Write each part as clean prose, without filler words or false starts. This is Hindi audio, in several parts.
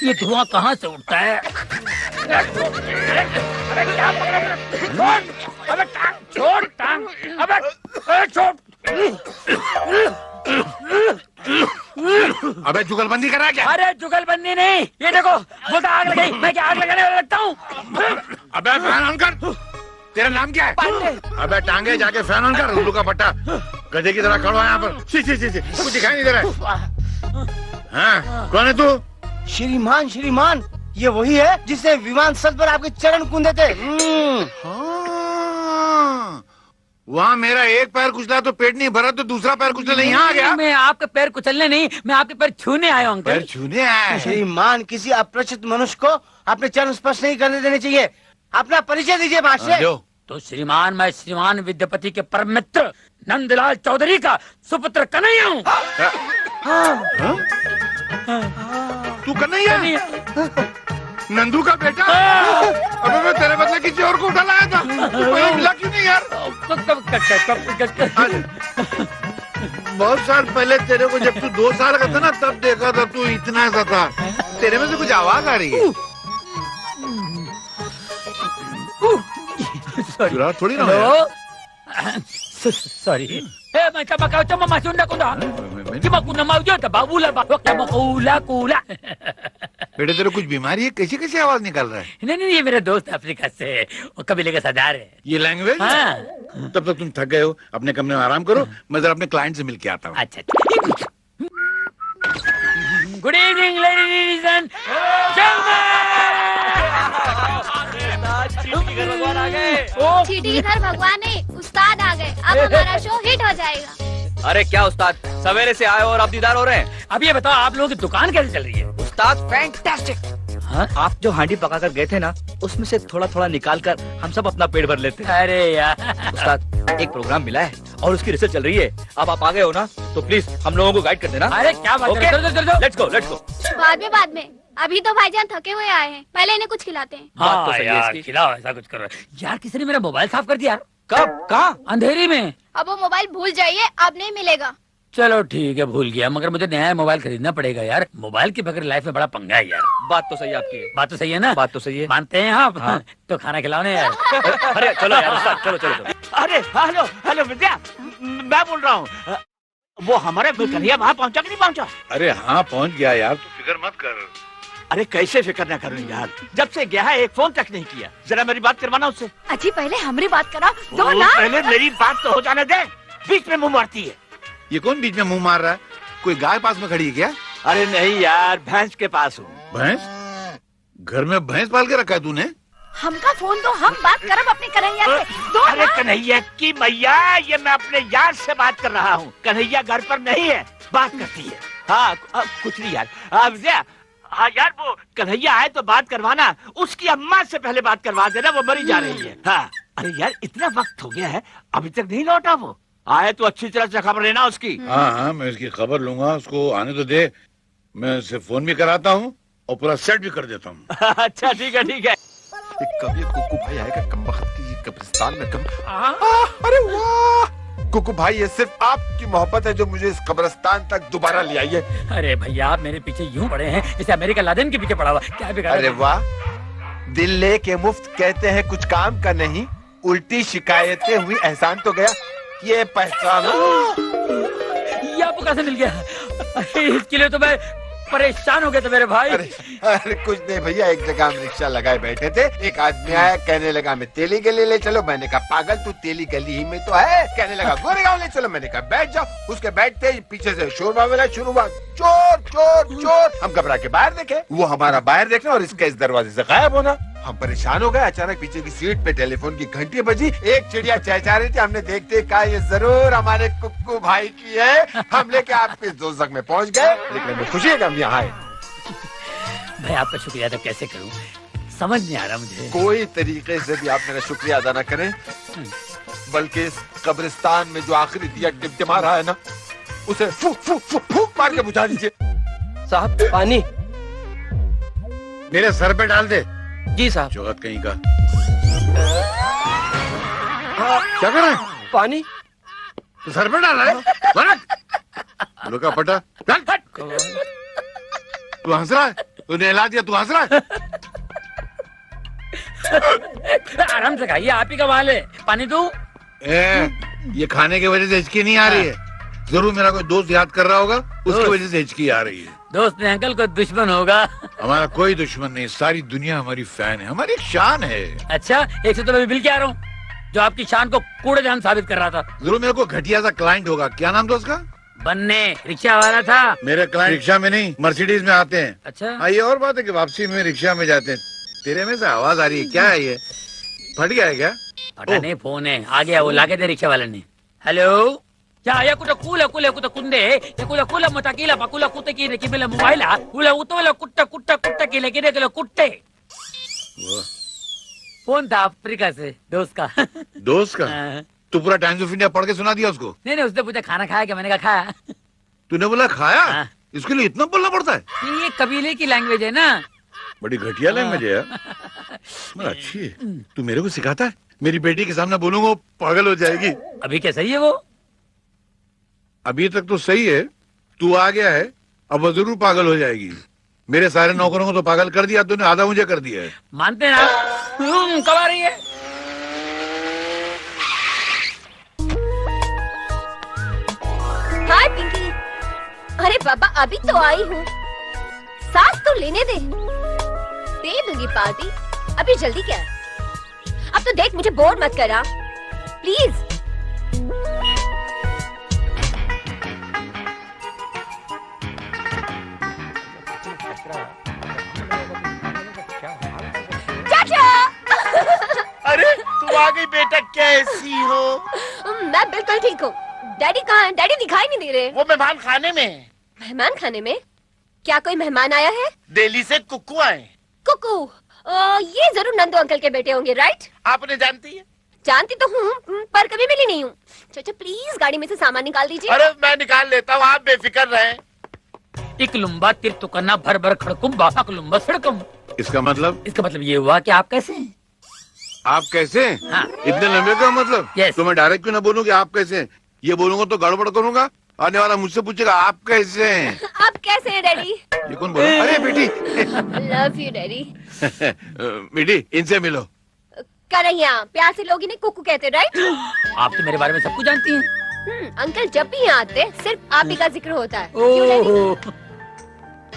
ये धुआं कहाँ से उठता है? अबे क्या पकड़ा? छोड़! अबे टांग छोड़, टांग! अबे छोड़! अबे जुगलबंदी करा क्या? अरे जुगलबंदी नहीं, ये देखो बोलता आग लगाई, मैं क्या आग लगाने वाला लगता हूँ? अबे फैन ऑन कर। तेरा नाम क्या है? पांडे। अबे टांगे जाके फैन ऑन कर। उल्लू का पट्टा गधे की तरह खड़ा है यहाँ पर। सी कुछ दिखाई नहीं दे रहा है। हाँ, कौन है तू? श्रीमान श्रीमान, ये वही है जिसने विमान स्थल पर आपके चरण कूदे थे। हाँ, वहाँ मेरा एक पैर कुचला तो पेट नहीं भरा, तो दूसरा पैर कुचलने यहाँ आ गया। मैं आपके पैर कुचलने नहीं, मैं आपके पैर छूने आया हूँ। पैर छूने आया? श्रीमान, किसी अपरिचित मनुष्य को अपने चरण स्पर्श नहीं करने देने चाहिए। अपना परिचय दीजिए महाशय। तो श्रीमान, मैं श्रीमान विद्यापति के परम मित्र नंदलाल चौधरी का सुपुत्र कन्हैया हूँ। तू कन्हैया? नंदू का बेटा? अबे मैं तेरे बदले किसी और को उठा लाया था, मुझे मिला क्यों नहीं यार? बहुत साल पहले तेरे को जब तू 2 साल का था ना, तब देखा था तू इतना सा था। तेरे में से कुछ आवाज आ रही है। चुरा थोड़ी ना है। Sorry. Macam kau cuma masuk unda kunda. Cuma kuna mau je tak babulah bawa kamu kula. बेटे तेरे कुछ बीमारी है? कैसी कैसी आवाज निकल रहा है? नहीं ये मेरा दोस्त अफ्रीका से, वो कबीले का सरदार है। ये लैंग्वेज? हाँ। तब तक तुम थक गए हो, अपने कमरे में आराम करो। मैं जरा अपने क्लाइंट से मिल के आता हूँ। अच्छा। गुड इवनिंग लेडीज एंड भगवान आ गए। चीटी के घर भगवान नहीं, उस्ताद आ गए। अब हमारा शो हिट हो जाएगा। अरे क्या उस्ताद, सवेरे से आए और अब दीदार हो रहे हैं। अब ये बताओ आप लोगों की दुकान कैसे चल रही है? उस्ताद फैंटास्टिक। हाँ? आप जो हांडी पका कर गए थे ना, उसमें से थोड़ा थोड़ा निकाल कर हम सब अपना पेट भर लेते हैं। अरे यार उस्ताद, एक प्रोग्राम मिला है और उसकी रिसर्च चल रही है। अब आप आ गए हो ना, तो प्लीज हम लोगों को गाइड कर देना। अरे क्या बात कर रहे हो? Let's go. बाद में। अभी तो भाईजान थके हुए आए हैं, पहले इन्हें कुछ खिलाते हैं। बात तो सही है यार इसकी। खिलाओ, ऐसा कुछ करो यार। किसी ने मेरा मोबाइल साफ कर दिया यार। कब? कहाँ? अंधेरी में। अब वो मोबाइल भूल जाइए, अब नहीं मिलेगा। चलो ठीक है, भूल गया, मगर मुझे नया मोबाइल खरीदना पड़ेगा यार। मोबाइल के बगैर लाइफ में बड़ा पंगा है यार। बात तो सही है आपकी। बात तो सही है ना? बात तो सही है। मानते हैं आप? हाँ। तो खाना खिलाओ ना यार। अरे चलो यार उस्ताद, चलो। अरे हेलो विद्या, मैं बोल रहा हूँ। वो हमारे कन्हैया वहाँ पहुँचा कि नहीं पहुँचा? अरे हाँ, पहुँच गया यार, तू फिक्र मत कर। अरे कैसे फिक्र न करूँ यार, जब से गया है एक फोन तक नहीं किया। जरा मेरी बात करवाना उससे। अजी पहले हमारी बात करा दो ना। पहले मेरी बात तो हो जाने दे, बीच में मुंह मारती है। ये कौन बीच में मुंह मार रहा है? कोई गाय पास में खड़ी है क्या? अरे नहीं यार, भैंस के पास हूँ। भैंस? घर में भैंस पाल के रखा है तूने? हमका फोन दो, हम बात करब अपने कन्हैया से। दो अरे ना। कन्हैया की मैया, ये मैं अपने यार से बात कर रहा हूँ। कन्हैया घर पर नहीं है, बात करती है। हाँ कुछ नहीं यार। विजया, हाँ यार, वो कन्हैया आए तो बात करवाना। उसकी अम्मा से पहले बात करवा देना, वो मरी जा रही है। हाँ। अरे यार, इतना वक्त हो गया है, अभी तक नहीं लौटा वो। आए तो अच्छी तरह से खबर लेना उसकी। हाँ, मैं उसकी खबर लूंगा, उसको आने तो दे। मैं उसे फोन भी कराता हूँ और पूरा सेट भी कर देता हूँ। अच्छा ठीक है। कभी कुकू भाई आएगा कमबख्त की कब्रिस्तान में अरे वाह कुकू भाई, ये सिर्फ आपकी मोहब्बत है जो मुझे इस कब्रिस्तान तक दोबारा ले आई है। अरे भैया, आप मेरे पीछे यूं पड़े हैं जैसे अमेरिका लादेन के पीछे पड़ा हुआ। क्या बिगाड़ा? अरे वाह, दिल लेके मुफ्त कहते हैं कुछ काम का नहीं, उल्टी शिकायतें हुई एहसान तो गया, ये पहचानो। ये आपको कैसे मिल गया? इसके लिए तो मैं परेशान हो गए थे मेरे भाई। अरे कुछ नहीं भैया, एक जगह हम रिक्शा लगाए बैठे थे, एक आदमी आया, कहने लगा मैं तेली गली ले चलो। मैंने कहा पागल, तू तेली गली ही में तो है। कहने लगा गोरेगांव ले चलो। मैंने कहा बैठ जाओ। उसके बैठते ही पीछे से शोर वावेला शुरू हुआ, चोर चोर चोर। हम घबरा के बाहर देखे, वो हमारा बाहर देखना और इसका इस दरवाजे से गायब होना। हम परेशान हो गए। अचानक पीछे की सीट पे टेलीफोन की घंटी बजी, एक चिड़िया चहचहा रही थी। हमने देखते कहा ये जरूर हमारे कुक्कू भाई की है। हम लेके आपके दोज़ख में पहुंच गए, लेकिन हमें खुशी है कि हम यहाँ आए। भाई आपका शुक्रिया अदा कैसे करूं, समझ नहीं आ रहा मुझे। कोई तरीके से भी आप मेरा शुक्रिया अदा न करें, बल्कि इस कब्रिस्तान में जो आखिरी दिया टिमटिमा रहा है ना, उसे फूक फूक फूक फूक मार के बुझा दीजिए। साहब पानी। मेरे सर पे डाल दे। जी साहब। जोगत कहीं का। क्या कर रहा है? पानी। तो सर पे डाल रहा है? लोका पटा। तू हंस रहा है? तूने हिला दिया, तू हंस रहा है? आराम से खाइए, आप ही का माल है। पानी दूं? ये खाने की वजह से हिचकी नहीं आ रही है। जरूर मेरा कोई दोस्त याद कर रहा होगा, उसकी दोस्त? वजह से हिचकी आ रही है। दोस्त ने अंकल को दुश्मन होगा। हमारा कोई दुश्मन नहीं, सारी दुनिया हमारी फैन है, हमारी एक शान है। अच्छा, एक से तो मैं मिल के आ रहा हूँ जो आपकी शान को कूड़ेदान साबित कर रहा था। जरूर मेरे को घटिया सा क्लाइंट होगा। क्या नाम था उसका? बनने रिक्शा वाला था। मेरे क्लाइंट रिक्शा में नहीं, मर्सिडीज में आते हैं। अच्छा, हाँ, ये और बात है कि वापसी में रिक्शा में जाते हैं। तेरे में से आवाज आ रही है, क्या है ये? फट गया है क्या? पता नहीं, फोन है आ गया, वो लाके दे रिक्शा वाले ने। Hello, ya kuda kula kunde ya kula matakila pakula kutte ki kimela mobile kula utola kutta kile kile kile kutte phone था अफ्रीका से, दोस्त का। दोस्त का? हाँ। तू पूरा टाइम्स ऑफ इंडिया पढ़ के सुना दिया उसको? नहीं, उसने पूछा खाना खाया क्या, मैंने कहा खाया। तूने बोला खाया? हाँ। इसके लिए इतना बोलना पड़ता है? ये कबीले की लैंग्वेज है ना। बड़ी घटिया लैंग्वेज है यार। मगर अच्छी है। तू मेरे को सिखाता है? मेरी बेटी के सामने बोलूंगा वो पागल हो जाएगी। अभी क्या सही है वो? अभी तक तो सही है, तू आ गया है, अब वो जरूर पागल हो जाएगी। मेरे सारे नौकरों को तो पागल कर दिया तूने, आधा मुझे कर दिया है। मानते ना? कब आ रही है? हाय पिंकी। अरे बाबा, अभी तो आई हूँ, सांस तो लेने दे दूंगी पार्टी। अभी जल्दी क्या है? अब तो देख, मुझे बोर मत करा प्लीज। चाचा! अरे तू आ गई बेटा, कैसी हो? मैं बिल्कुल ठीक हूँ। डैडी कहाँ हैं? डैडी दिखाई नहीं दे रहे। वो मेहमान खाने में है। मेहमान खाने में? क्या कोई मेहमान आया है? दिल्ली से कुक्कू आए। कुकू? ये जरूर नंदू अंकल के बेटे होंगे, राइट? आपने जानती है? जानती तो हूँ, पर कभी मिली नहीं हूँ। चाचा प्लीज गाड़ी में से सामान निकाल दीजिए। अरे मैं निकाल लेता हूँ, आप बेफिक्र रहें। एक लुम्बा तिर तुकन्ना भर भर खड़कुम बाफक लुम्बा सड़कम। इसका मतलब? इसका मतलब ये हुआ कि आप कैसे हैं? आप कैसे? हाँ। इतने लंबे का मतलब? Yes. तो मैं डायरेक्ट क्यों ना बोलूं कि आप कैसे हैं? ये बोलूंगा तो गड़बड़ करूंगा, आने वाला मुझसे पूछेगा आप कैसे हैं? आप कैसे हैं डैडी? ये कौन बोला? अरे बेटी। Love you daddy. बेटी, इनसे मिलो। कन्हैया, प्यार से लोग इन्हें कुकू कहते, राइट? आप तो मेरे बारे में सब कुछ जानती हैं। अंकल जब भी यहाँ आते सिर्फ आप ही का जिक्र होता है। क्यों डैडी? ओह,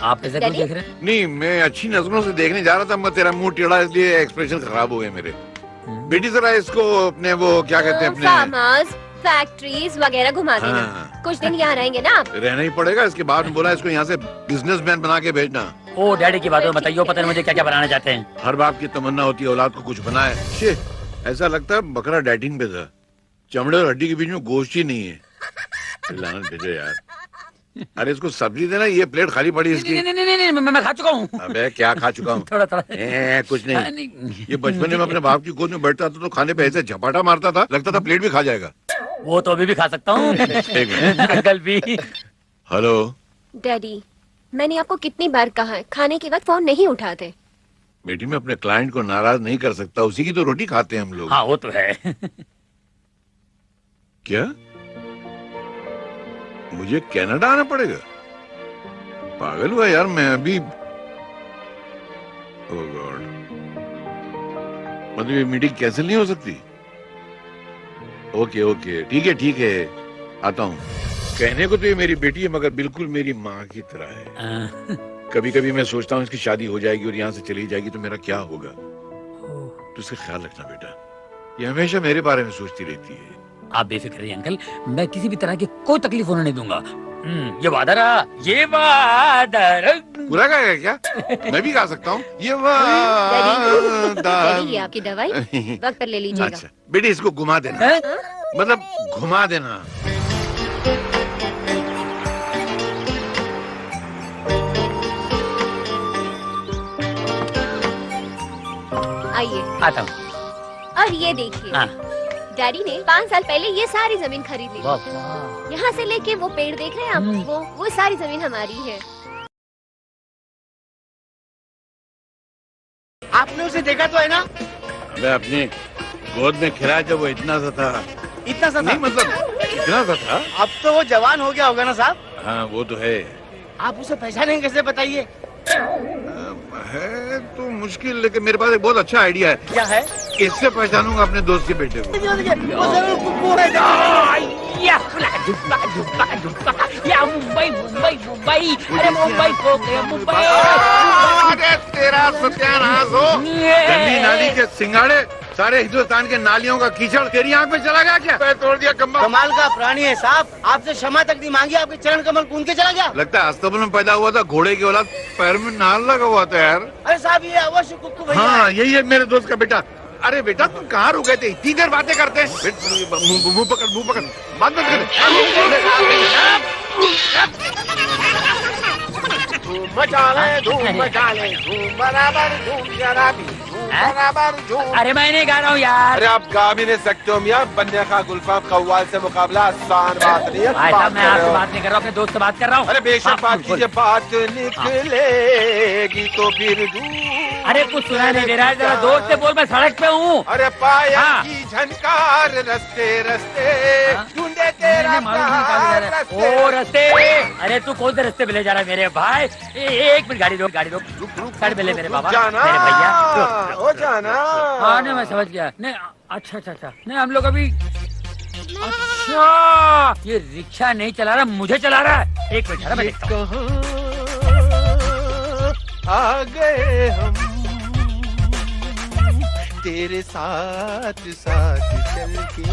आप ऐसे क्यों डैडी? देख रहे हैं? नहीं, मैं अच्छी नजरों से देखने जा रहा था, मैं तेरा मुंह टेढ़ा इसलिए एक्सप्रेशन खराब हो गए मेरे। बेटी जरा इसको अपने वो क्या कहते हैं, फार्म अपने हाउस, फैक्ट्रीज वगैरह घुमा देना। हाँ। कुछ दिन यहाँ रहेंगे ना आप? रहना ही पड़ेगा। इसके बाद में बोला इसको यहाँ से बिजनेसमैन बना के भेजना। ओ डैडी की बात में बताइए, पता नहीं मुझे क्या क्या बनाना चाहते हैं। हर बाप की तमन्ना होती है औलाद को कुछ बनाए। शे, ऐसा लगता है बकरा डाइटिंग पे था, चमड़े और हड्डी के बीच में गोश्त ही नहीं है। लानत भेजो यार। अरे इसको सब्जी देना, ये प्लेट खाली पड़ी इसकी। नहीं नहीं नहीं नहीं, मैं खा चुका हूँ। अबे क्या खा चुका हूँ? थोड़ा थोड़ा। कुछ हाँ, नहीं। ये बचपन में अपने बाप की गोद में बैठता था तो खाने पे ऐसे झपाटा मारता था, लगता था प्लेट भी खा जाएगा। वो तो अभी भी खा सकता हूँ। एक मिनट। अंकल भी। हेलो डैडी, मैंने आपको कितनी बार कहा है, खाने के बाद फोन नहीं उठाते। बेटी, मैं अपने क्लाइंट को नाराज नहीं कर सकता, उसी की तो रोटी खाते हैं हम लोग। हाँ वो तो है। क्या मुझे कनाडा आना पड़ेगा? पागल हुआ यार मैं अभी। ओह गॉड, मतलब ये मीटिंग कैंसिल नहीं हो सकती? ओके ओके, ठीक है, आता हूँ। कहने को तो ये मेरी बेटी है, मगर बिल्कुल मेरी माँ की तरह है। कभी कभी मैं सोचता हूँ इसकी शादी हो जाएगी और यहाँ से चली जाएगी तो मेरा क्या होगा। तो इसका ख्याल रखना बेटा, ये हमेशा मेरे बारे में सोचती रहती है। आप बेफिक्र रहिए अंकल, मैं किसी भी तरह की कोई तकलीफ होने नहीं दूंगा। ये वादा रहा, ये वादा रहा। पूरा गाएगा क्या? मैं भी गा सकता हूँ ये डैडी, वादा। ये आपकी दवाई वक्त पर ले लीजिएगा। अच्छा बेटी, इसको घुमा देना, हैं? मतलब घुमा देना। आइए, आता हूँ। और ये देखिए, हाँ। डैडी ने 5 साल पहले ये सारी जमीन खरीद ली। वाह, वाह। यहाँ से लेके वो पेड़ देख रहे हैं आप, वो सारी जमीन हमारी है। आपने उसे देखा तो है ना? मैं अपनी गोद में खिलाया जब वो इतना सा था। इतना सा नहीं था? मतलब इतना सा था। अब तो वो जवान हो गया होगा ना साहब? हाँ वो तो है। आप उसे पहचानेंगे कैसे, बताइए? है तो मुश्किल, लेकिन मेरे पास एक बहुत अच्छा आइडिया है। क्या है? इससे पहचानूंगा अपने दोस्त के बेटे को। वो जरूर कुक्कू है। या मुंबई मुंबई मुंबई, अरे मुंबई खो गया मुंबई। अरे तेरा सत्यानाश हो, गंदी नाली के सिंगाड़े, सारे हिंदुस्तान के नालियों का कीचड़ तेरी आंख में चला गया क्या? मैं तोड़ दिया कम्बा। कमाल का प्राणी है साहब, आपसे क्षमा तक नहीं मांगी, आपके चरण कमल कूद के चला गया। लगता है अस्तबल में पैदा हुआ था, घोड़े की औलाद, पैर में नाल लगा हुआ था यार। अरे साहब ये अवश्य कुक्कू भैया हाँ है। यही है मेरे दोस्त का बेटा। अरे बेटा तुम कहाँ रुक गए थे? इतनी देर बातें करते हैं। मुंह पकड़, बात मत कर। धूम मचा ले, धूम मचा ले, धूम बराबर, धूम शराबी, धूम बराबर, धूम। अरे मैं नहीं गा रहा हूँ यार। अरे आप गा भी नहीं सकते हो मियाँ, बन्ने का गुलफाम कव्वाल से मुकाबला आसान बात नहीं है। भाई साहब मैं आपसे बात नहीं कर रहा हूँ, अपने दोस्त से बात कर रहा हूँ। अरे बेशक बात कीजिए, बात निकलेगी तो फिर अरे कुछ सुना नहीं दे रहा है, जरा जोर से बोल, मैं सड़क पे हूँ। अरे पायल हाँ। की झनकार रस्ते रस्ते ढूंढे तेरा मुझे मालूम नहीं कहाँ ले जा रहा है। ओ रस्ते, अरे तू कौन से रस्ते पे ले जा रहा है मेरे भाई? एक मिनट, गाड़ी रोक, साइड पे ले मेरे बाबा, जाना मेरे भैया। हो जाना। हाँ नहीं मैं समझ गया। नहीं अच्छा नहीं हम लोग अभी, अच्छा ये रिक्शा नहीं चला रहा, मुझे चला रहा है। एक मिनट मैं देखता हूँ। आ गए हम तेरे साथ साथ चल के।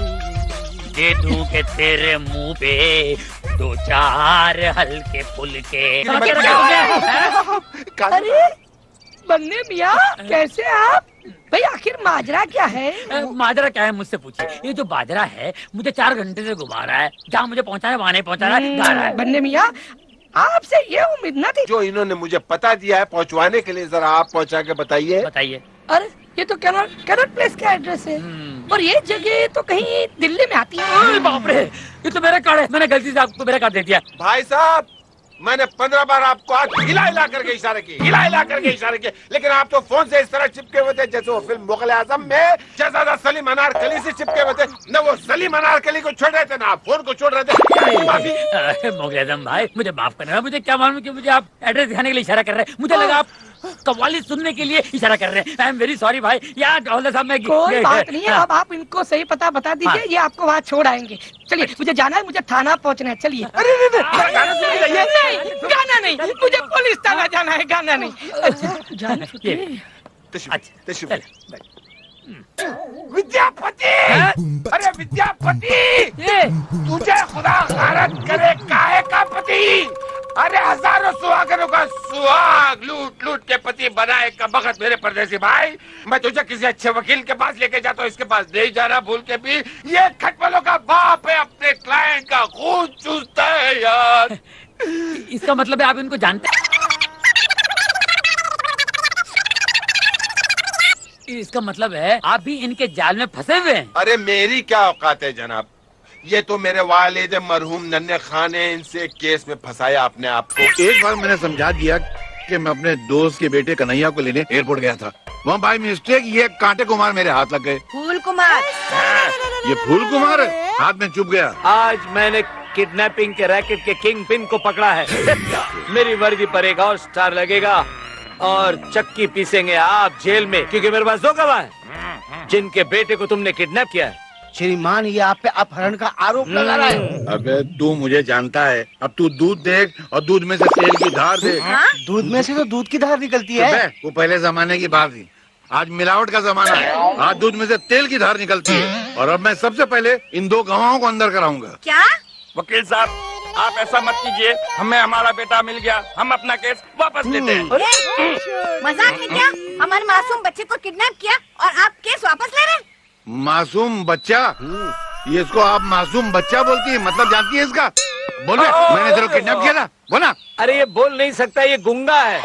दे दूं के तेरे मुंह पे दो चार हल्के फुल्के। अरे बन्ने मियाँ कैसे आप? भाई आखिर माजरा क्या है? माजरा क्या है मुझसे पूछिए। ये जो बाजरा है मुझे 4 घंटे से घुमा रहा है, जहाँ मुझे पहुँचाना है वहाँ नहीं पहुँचा रहा है, गा रहा है। बन्ने मियाँ आपसे ये उम्मीद न थी। जो इन्होंने मुझे पता दिया है पहुंचवाने के लिए, जरा आप पहुंचा के बताइए। बताइए। अरे ये तो कैनॉट प्लेस का एड्रेस है, और ये जगह तो कहीं दिल्ली में आती है। अरे बाप रे, ये तो मेरा कार्ड है, मैंने गलती से आपको मेरा कार्ड दे दिया। भाई साहब मैंने 15 बार आपको आज हिला करके इशारे किए, हिला करके इशारे किए, लेकिन आप तो फोन से इस तरह चिपके हुए थे जैसे वो फिल्म मुगल आजम में जैसा सलीम अनारकली से चिपके हुए थे। न वो सलीम अनारकली को छोड़ रहे थे, ना आप फोन को छोड़ रहे थे। माफी। मोगले आजम भाई मुझे माफ करना, मुझे क्या मालूम कि मुझे आप एड्रेस दिखाने के लिए इशारा कर रहे हैं। मुझे लगा आप कव्वाली सुनने के लिए इशारा कर रहे हैं। आई एम वेरी सॉरी भाई। यार डॉलर साहब मैं कोई बात नहीं है, अब आप इनको सही पता बता दीजिए, ये आपको वहाँ छोड़ आएंगे। चलिए मुझे जाना है, मुझे थाना पहुँचना है। चलिए। अरे नहीं गाना नहीं, मुझे पुलिस थाना जाना है, गाना नहीं। अच्छा विद्यापति, अरे विद्यापति, तुझे खुदा गारत करे काहे का पति। अरे हजारों सुहागनों का सुहाग लूट लूट के पति बनाए का बखत मेरे परदेसी भाई। मैं तुझे किसी अच्छे वकील के पास लेके जाता हूँ, इसके पास नहीं जाना भूल के भी। ये खटमलों का बाप है, अपने क्लाइंट का खून चूसता है यार। इसका मतलब है आप इनको जानते हैं? इसका मतलब है आप भी इनके जाल में फंसे हुए हैं। अरे मेरी क्या औकात है जनाब, ये तो मेरे वालिद मरहूम नन्हे खान ने इनसे केस में फंसाया अपने आप को। एक बार मैंने समझा दिया कि मैं अपने दोस्त के बेटे कन्हैया को लेने एयरपोर्ट गया था, वहाँ बाय मिस्टेक ये कांटे कुमार मेरे हाथ लग गए। फूल कुमार, ये फूल कुमार हाथ में चुभ गया। आज मैंने किडनैपिंग के रैकेट के किंग पिन को पकड़ा है। मेरी वर्दी पर एक और स्टार लगेगा और चक्की पीसेंगे आप जेल में, क्योंकि मेरे पास 2 गवाह हैं जिनके बेटे को तुमने किडनैप किया है। श्रीमान ये आप पे अपहरण का आरोप लगा रहा है। अबे तू मुझे जानता है, अब तू दूध देख और दूध में से तेल की धार दे। दूध में से तो दूध की धार निकलती है। वो पहले जमाने की बात थी, आज मिलावट का जमाना है। आज दूध में से तेल की धार निकलती है, और अब मैं सबसे पहले इन 2 गवाहों को अंदर कराऊंगा। क्या? वकील साहब आप ऐसा मत कीजिए, हमें हमारा बेटा मिल गया, हम अपना केस वापस लेते हैं। मजाक है क्या? हमारे मासूम बच्चे को किडनैप किया और आप केस वापस ले रहे? मासूम बच्चा? ये इसको आप मासूम बच्चा बोलती है, मतलब जानती है इसका? बोल रहे मैंने तेरे को किडनैप किया था, बोला। अरे ये बोल नहीं सकता, ये गुंगा है।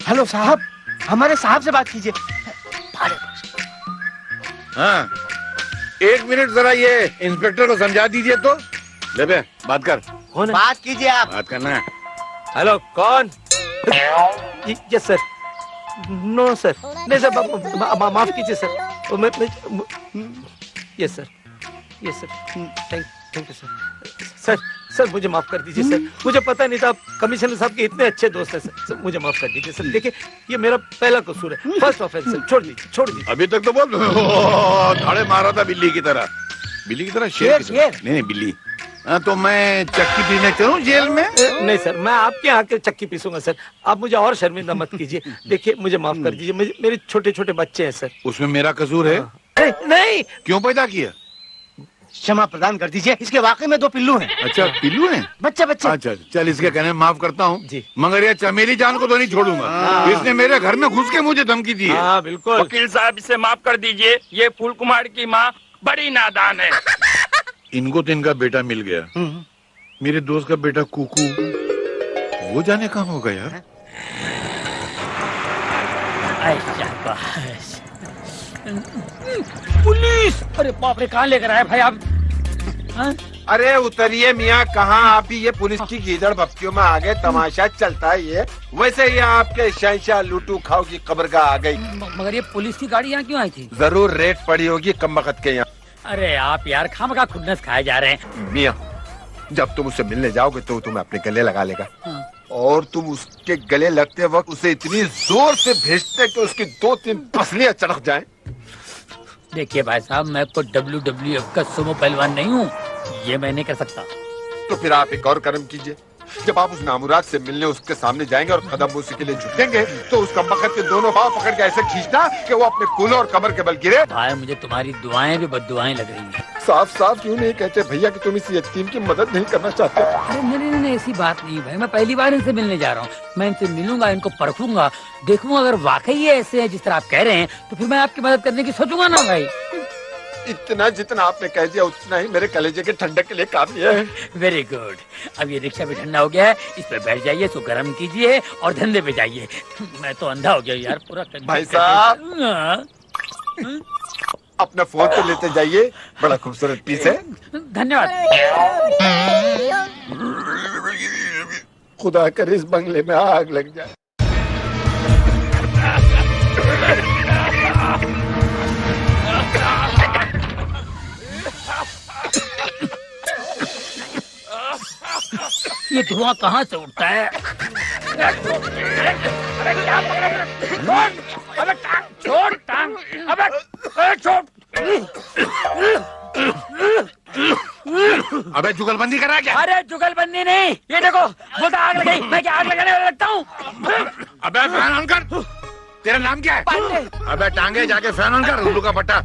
हेलो साहब, हमारे साहब से बात कीजिए। हाँ 1 मिनट जरा ये इंस्पेक्टर को समझा दीजिए तो। ले बे बात कर। बात कीजिए आप। बात करना है। हेलो कौन? Yes sir. नो सर, नहीं सर, माफ कीजिए sir. Yes sir, yes sir, thank you sir. Sir sir मुझे माफ कर दीजिए सर, मुझे पता नहीं था आप कमिश्नर साहब के इतने अच्छे दोस्त हैं सर, मुझे माफ कर दीजिए सर। देखिए ये मेरा पहला कसूर है, फर्स्ट ऑफेंस सर, छोड़ दीजिए। अभी तक तो बहुत धाड़े मारा था बिल्ली की तरह, शेर की तरह। नहीं बिल्ली। तो मैं चक्की पीने चलूं जेल में? नहीं सर, मैं आपके यहाँ के चक्की पीसूंगा सर, आप मुझे और शर्मिंदा मत कीजिए। देखिए मुझे माफ कर दीजिए, मेरे छोटे छोटे बच्चे हैं सर। उसमें मेरा कसूर है? नहीं। क्यों पैदा किया? क्षमा प्रदान कर दीजिए, इसके वाकई में 2 पिल्लू हैं। अच्छा पिल्लू हैं? बच्चे। अच्छा चल, इसके कहने माफ करता हूँ जी, मगर ये चमेली जान को तो नहीं छोड़ूंगा। इसने मेरे घर में घुस के मुझे धमकी दी है। हाँ बिल्कुल। वकील साहब इसे माफ कर दीजिए, ये फूल कुमार की माँ बड़ी नादान है। इनको तो इनका बेटा मिल गया, मेरे दोस्त का बेटा कुकू वो जाने कहाँ होगा यार। पुलिस! अरे बाप रे, कहाँ लेकर आए भाई आप? अरे उतरिए मियाँ, कहाँ आप भी ये पुलिस की गीदड़ बप्तियों में आ गए, तमाशा चलता है ये। वैसे ही आपके शहंशाह लूटू खाओ की कब्र का आ गई। मगर ये पुलिस की गाड़ी यहाँ क्यों आई थी? जरूर रेट पड़ी होगी कमबख्त के यहाँ। अरे आप यार खामखा खुन्नस खाए जा रहे हैं। मियाँ जब तुम उससे मिलने जाओगे तो तुम्हें अपने गले लगा लेगा, और तुम उसके गले लगते वक्त उसे इतनी जोर से भेजते कि उसकी 2-3 पसलियां चढ़क जाएं। देखिए भाई साहब, मैं कोई WWF का सुमो पहलवान नहीं हूँ, ये मैं नहीं कर सकता। तो फिर आप एक और कर्म कीजिए, जब आप उस नामुराद से मिलने उसके सामने जाएंगे और कदम उसी के लिए झुकेंगे तो उसका मखत के दोनों पांव पकड़ के ऐसे खींचना कि वो अपने कूल्हे और कमर के बल गिरे। भाई मुझे तुम्हारी दुआएं भी बद्दुआएं लग रही हैं। साफ साफ क्यों नहीं कहते भैया कि तुम इस यतीम की मदद नहीं करना चाहते? अरे नहीं, ऐसी बात नहीं भाई, मैं पहली बार इनसे मिलने जा रहा हूँ। मैं इनसे मिलूंगा, इनको परखूंगा, देखूंगा अगर वाकई ये ऐसे है जिस तरह आप कह रहे हैं तो फिर मैं आपकी मदद करने की सोचूंगा ना भाई। इतना जितना आपने कह दिया उतना ही मेरे कलेजे के ठंडक के लिए काफी है। Very good. अब ये रिक्शा भी ठंडा हो गया है, इस पे बैठ जाइए, इसको गर्म कीजिए और धंधे पे जाइए। मैं तो अंधा हो गया यार पूरा। भाई साहब अपना फोन तो लेते जाइए, बड़ा खूबसूरत पीस है। धन्यवाद। खुदा करे इस बंगले में आग लग जाए। ये धुआं कहाँ से उठता है? अबे क्या पकड़ रहे हो? अबे छोड़ टांग, अबे छोड़। अबे जुगलबंदी कर रहा है क्या? अरे जुगलबंदी नहीं, ये देखो बोलता आग लग गई, मैं क्या आग लगाने वाला लगता हूँ? अबे फैन ऑन कर। तेरा नाम क्या है? पांडे। अबे टांगे जाके फैन ऑन कर, उल्लू का पट्टा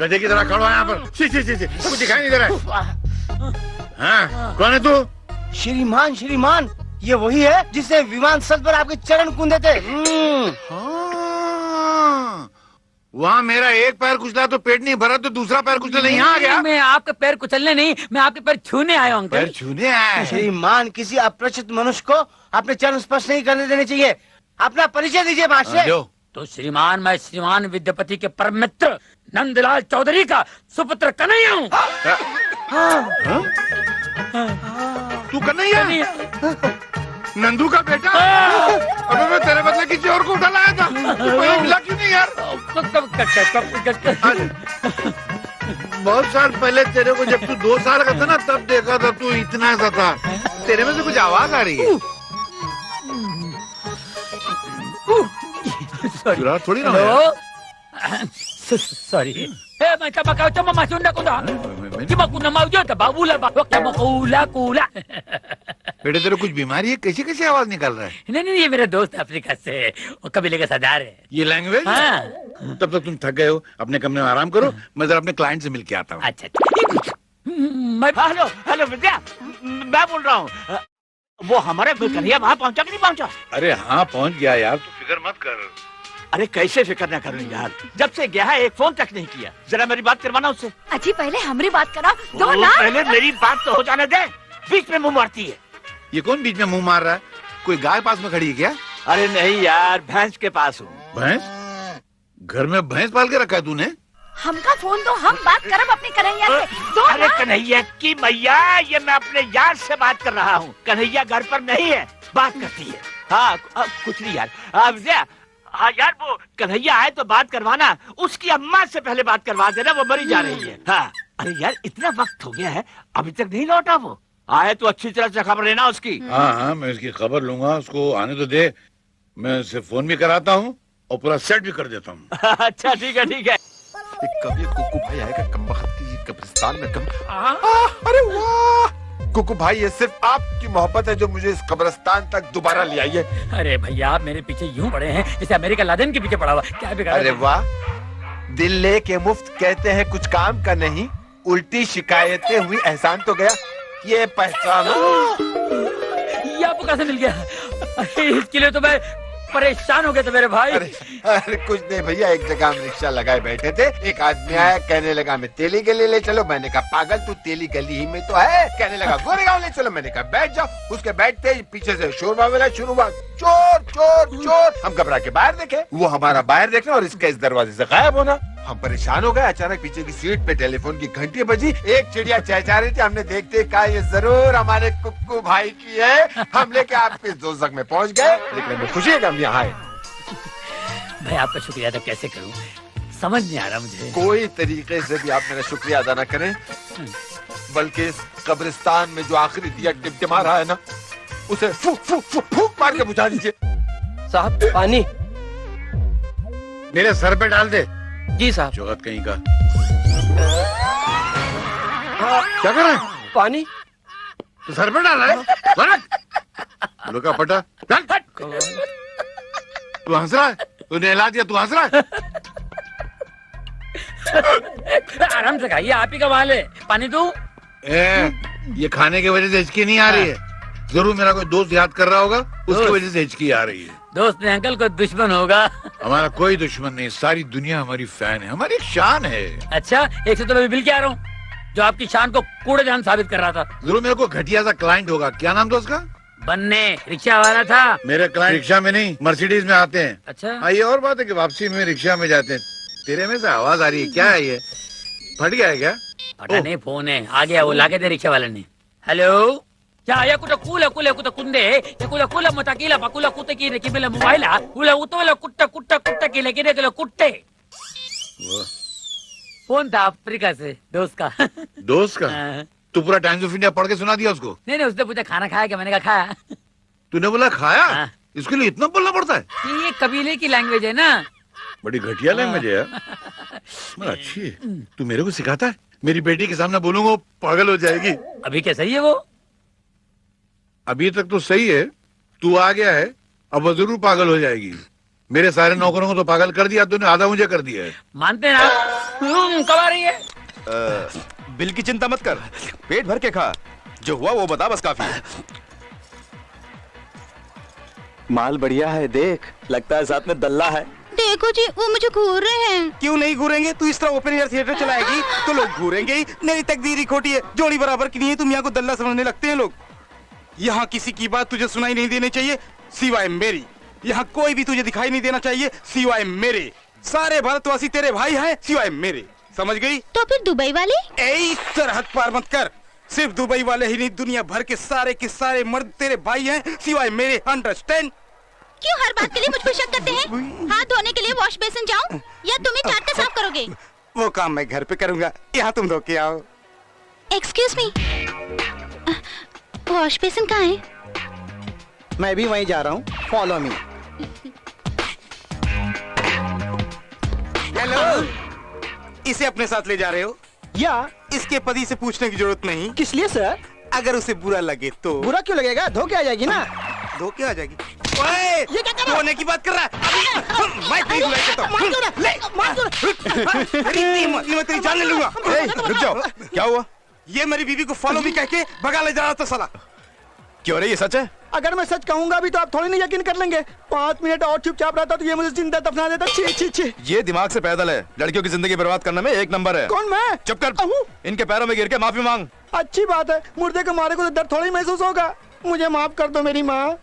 गधे की तरह खड़ा है यहाँ पर। सी कुछ दिखाई नहीं दे रहा है। हाँ कौन है तू? श्रीमान ये वही है जिसने विमान स्थल पर आपके चरण कूदे थे। वहाँ मेरा एक पैर कुचला तो पेट नहीं भरा, तो दूसरा पैर कुचलने यहाँ आ गया। मैं आपके पैर कुचलने नहीं, मैं आपके पैर छूने आया हूँ। पैर छूने आया? श्रीमान किसी अपरिचित मनुष्य को अपने चरण स्पर्श नहीं करने देने चाहिए। अपना परिचय दीजिए महाशय। तो श्रीमान, मैं श्रीमान विद्यापति के परम मित्र नंदलाल चौधरी का सुपुत्र कन्हैया हूँ। तू कन्हैया? नंदू का बेटा? अबे मैं तेरे बदले किसी और को उठा लाया था, तो मिला क्यों नहीं यार? बहुत साल पहले तेरे को जब तू 2 साल का था ना, तब देखा था तू इतना सा था। तेरे में से कुछ आवाज आ रही है। चुरा थोड़ी ना है। Sorry. May kabakaw ito mamasunda ko na. Di ba kuna mau jo ta babula ba? Wak mo kula. बेटे तेरे कुछ बीमारी है? कैसी कैसी आवाज निकल रहा है? नहीं ये मेरा दोस्त अफ्रीका से, वो कबीले का सरदार है। ये लैंग्वेज? हाँ। तब तक तुम थक गए हो, अपने कमरे में आराम करो, मैं जरा अपने क्लाइंट से मिलके आता हूँ। अच्छा। मैं हेलो विद्या, मैं बोल रहा हूँ, वो हमारे कन्हैया वहाँ पहुँचा कि नहीं पहुँचा? अरे हाँ पहुँच गया यार, तू फिक्र मत कर। अरे कैसे फिक्र न करूँ यार, जब से गया है एक फोन तक नहीं किया। जरा मेरी बात करवाना उससे। अजी पहले हमारी बात करो दो ना। पहले मेरी बात तो हो जाने दे, बीच में मुंह मारती है। ये कौन बीच में मुंह मार रहा है? कोई गाय पास में खड़ी है क्या? अरे नहीं यार, भैंस के पास हूँ। भैंस? घर में भैंस पाल के रखा है तूने? हमका फोन दो, हम बात करब अपने कन्हैया से। दो अरे ना। कन्हैया की मैया, ये मैं अपने यार से बात कर रहा हूँ। कन्हैया घर पर नहीं है, बात करती है। हाँ कुछ नहीं यार। विजया, हाँ यार वो कन्हैया आए तो बात करवाना, उसकी अम्मा से पहले बात करवा देना, वो मरी जा रही है। हाँ अरे यार इतना वक्त हो गया है, अभी तक नहीं लौटा वो। आए तो अच्छी तरह से खबर लेना उसकी। हाँ हाँ, मैं इसकी खबर लूंगा, उसको आने तो दे। मैं उसे फोन भी कराता हूँ और पूरा सेट भी कर देता हूँ। अच्छा ठीक है ठीक है। कभी कुकू भाई आएगा कमबख्त की कब्रिस्तान में अरे वाह कुकू भाई, ये सिर्फ आपकी मोहब्बत है जो मुझे इस कब्रिस्तान तक दोबारा ले आई है। अरे भैया आप मेरे पीछे यूं पड़े हैं जैसे अमेरिका लादेन के पीछे पड़ा हुआ। क्या बिगाड़ा? अरे वाह, दिल लेके मुफ्त कहते हैं कुछ काम का नहीं, उल्टी शिकायतें हुई एहसान तो गया, ये पहचानो। ये आपको कैसे मिल गया? अरे इसके लिए तो मैं परेशान हो गया था मेरे भाई। अरे कुछ नहीं भैया, एक जगह हम रिक्शा लगाए बैठे थे, एक आदमी आया कहने लगा मैं तेली गली ले चलो। मैंने कहा पागल तू तेली गली ही में तो है। कहने लगा गोरेगांव ले चलो। मैंने कहा बैठ जाओ। उसके बैठते ही पीछे से शोरबा वगैरह शुरू हुआ, चोर चोर चोर। हम घबरा के बाहर देखे, वो हमारा बाहर देखना और इसका इस दरवाजे से गायब होना। हम परेशान हो गए। अचानक पीछे की सीट पे टेलीफोन की घंटी बजी, एक चिड़िया चहचहा रही थी। हमने देखते कहा ये जरूर हमारे कुक्कू भाई की है। हम लेके आपके दोजख में पहुंच गए, लेकिन हमें खुशी है कि हम यहाँ आए। भाई आपका शुक्रिया तो कैसे करूं, समझ नहीं आ रहा मुझे। कोई तरीके से भी आप मेरा शुक्रिया अदा न करें, बल्कि इस कब्रिस्तान में जो आखिरी दिया टिमटिमा रहा है ना, उसे फूक फूक फूक फूक मार के बुझा दीजिए। साहब पानी। मेरे सर पे डाल दे। जी साहब। जोगत कहीं का। क्या कर रहा है? पानी तो सर पे डाल रहा है? लुका पटा। तू हंस रहा है? तू नहला दिया, तू हंस रहा है? आराम से खाइए, आप ही का माल है। पानी दूं? ये खाने की वजह से हिचकी नहीं आ रही है। जरूर मेरा कोई दोस्त याद कर रहा होगा, उसकी वजह से हिचकी आ रही है। दोस्त ने अंकल को दुश्मन होगा। हमारा कोई दुश्मन नहीं, सारी दुनिया हमारी फैन है, हमारी एक शान है। अच्छा, एक से तो मैं बिल के आ रहा हूँ जो आपकी शान को कूड़ेदान साबित कर रहा था। जरूर मेरे को घटिया सा क्लाइंट होगा। क्या नाम था उसका? बनने, रिक्शा वाला था। मेरे क्लाइंट रिक्शा में नहीं, मर्सिडीज में आते हैं। अच्छा हाँ, ये और बात है कि वापसी में रिक्शा में जाते हैं। तेरे में से आवाज आ रही है, क्या है ये? फट गया है क्या? पता नहीं, फोन है, आ गया वो, लाके दे रिक्शा वाले ने। हेलो क्या yakuta kula kule kuta kunde yakuta kula motakila pakula kute kine kimela mobaila kula utola kutta kutta kutta kile kine kilo kutte। Phone था अफ्रीका से, दोस्त का। दोस्त का? तू पूरा टाइम्स ऑफ इंडिया पढ़ के सुना दिया उसको? नहीं उसने पूछा खाना खाया क्या, मैंने कहा खाया। तूने बोला खाया? इसके लिए इतना बोलना पड़ता है? ये कबीले की लैंग्वेज है ना। बड़ी घटिया लैंग्वेज है यार। मगर अच्छी है। तू मेरे को सिखाता है? मेरी बेटी के सामने बोलूंगा वो पागल हो जाएगी। अभी क्या सही है वो? अभी तक तो सही है, तू आ गया है, अब वो जरूर पागल हो जाएगी। मेरे सारे नौकरों को तो पागल कर दिया तूने, आधा मुझे कर दिया है। मानते ना? कब आ रही है? बिल की चिंता मत कर, पेट भर के खा, जो हुआ वो बता, बस काफी है। माल बढ़िया है, देख लगता है साथ में दल्ला है। देखो जी, वो मुझे घूर रहे हैं। क्यों नहीं घूरेंगे? तू इस तरह ओपन एयर थिएटर चलाएगी तो लोग घूरेंगे ही। मेरी तकदीर ही खोटी है, जोड़ी बराबर की नहीं है, तुम यहाँ को दल्ला समझने लगते हैं लोग। यहाँ किसी की बात तुझे सुनाई नहीं देनी चाहिए सिवाय मेरी। यहाँ कोई भी तुझे दिखाई नहीं देना चाहिए सिवाय मेरे। सारे भारतवासी तेरे भाई हैं सिवाय मेरे, समझ गई? तो फिर दुबई वाले? ए सरहद पार मत कर। सिर्फ दुबई वाले ही नहीं, दुनिया भर के सारे मर्द तेरे भाई हैं सिवाय मेरे, अंडरस्टैंड? क्यों हर बात के लिए मुझ पर शक करते हैं? हाथ धोने के लिए वॉश बेसिन जाऊं या तुम ही चाट के साफ करोगे? वो काम मैं घर पे करूंगा, यहाँ तुम धो के आओ। एक्सक्यूज मी, वॉश बेसिन कहाँ है? मैं भी वहीं जा रहा हूँ, फॉलो मी। हेलो, इसे अपने साथ ले जा रहे हो? या इसके पति से पूछने की जरूरत नहीं। किस लिए सर? अगर उसे बुरा लगे तो? बुरा क्यों लगेगा, धो के आ जाएगी ना। धो के आ जाएगी? ओए, ये क्या कर रहा है? धोने की बात कर रहा है? मैं तेरी धुलाई करता हूँ। मैं तेरी जान ले लूंगा। रुक जाओ, क्या हुआ? ये मेरी बीवी को फॉलो भी कह के भगा ले जा रहा था साला। क्यों रे, ये सच है? अगर मैं सच कहूंगा भी तो आप थोड़ी नहीं यकीन कर लेंगे। 5 मिनट और चुपचाप रहता तो ये मुझे जिंदा दफना देता। छी छी छी। ये दिमाग से पैदल है, लड़कियों की जिंदगी बर्बाद करने में एक नंबर है। कौन मैं? चुप कर, इनके पैरों में गिर के माफी मांग। अच्छी बात है, मुर्दे को मारे को तो दर्द थोड़ी महसूस होगा। मुझे माफ कर दो मेरी माँ।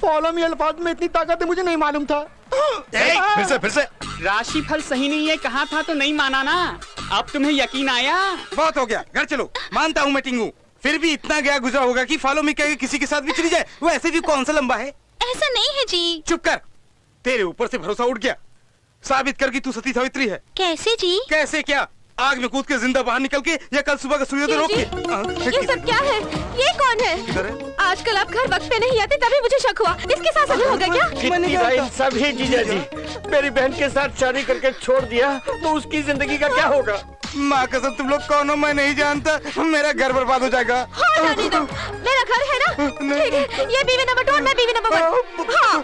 फॉलो मी अल्फाज में इतनी ताकत है, मुझे नहीं मालूम था। फिर से राशिफल सही नहीं है कहा था तो नहीं माना ना, अब तुम्हें यकीन आया? बहुत हो गया, घर चलो। मानता हूँ मैं टिंगू, फिर भी इतना गया गुजरा होगा कि फॉलो मी कह के किसी के साथ भी चली जाए। वो ऐसे भी कौन सा लंबा है? ऐसा नहीं है जी। चुप कर, तेरे ऊपर से भरोसा उठ गया। साबित कर कि तू सती सावित्री है। कैसे जी? कैसे क्या, आग में कूद के जिंदा बाहर निकल के या कल सुबह का सूर्योदय रोक के। ये सब क्या है? ये कौन है? आजकल आप घर वक्त पे नहीं आते तभी मुझे शक हुआ। इसके साथ शादी हो गया क्या? कितनी नाइंसाफी है जीजा जी। मेरी बहन के साथ शादी करके छोड़ दिया तो उसकी जिंदगी का क्या होगा? माँ कसम तुम लोग कौन हो मैं नहीं जानता। मेरा घर बर्बाद हो जाएगा। हाँ जाने दो, मेरा घर है ना। ठीक है, ये बीवी नंबर 2 और मैं बीवी नंबर 1। हाँ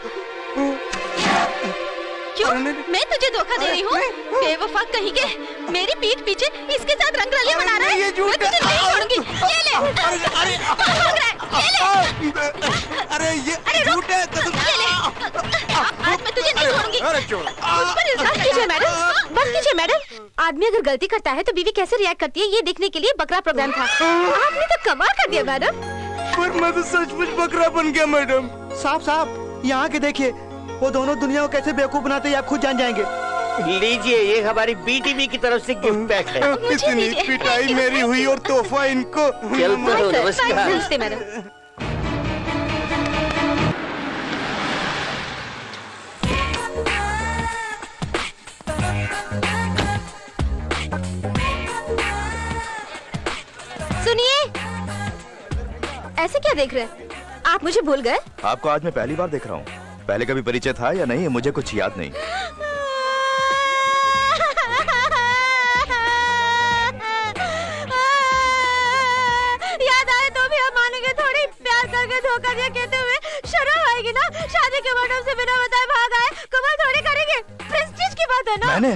क्यों? मैं तुझे धोखा दे रही हूँ? बेवफा कहीं के, मेरी पीठ पीछे इसके साथ रंगरलियां बना रहा है। मैं तुझे नहीं छोड़ूंगी। ये ले। अरे ये झूठ है। ये ले। आज मैं तुझे नहीं छोड़ूंगी। मुझ पर इल्जाम कीजिए मैडम, मत कीजिए मैडम। आदमी अगर गलती करता है तो बीवी कैसे रिएक्ट करती है ये देखने के लिए बकरा प्रोग्राम था। आपने तो कमाल कर दिया मैडम। पर मैं तो सचमुच बकरा बन गया मैडम। साहब यहाँ के देखिए, वो दोनों दुनिया को कैसे बेवकूफ बनाते हैं आप खुद जान जाएंगे। लीजिए, ये हमारी बीटीवी की तरफ से गिफ्ट पैक है। इतनी पिटाई मेरी हुई और तोहफा इनको। नमस्ते मैडम। सुनिए, ऐसे क्या देख रहे हैं? आप मुझे भूल गए? आपको आज मैं पहली बार देख रहा हूँ। पहले कभी परिचय था या नहीं मुझे कुछ याद नहीं। याद आए तो भी हम मानेंगे थोड़ी। प्यार करके धोखा दिया कहते हुए शर्म आएगी ना? शादी के मंडप से बिना बताए भाग आए, कमाल थोड़ी करेंगे। प्रेस्टीज की बात है ना? मैंने?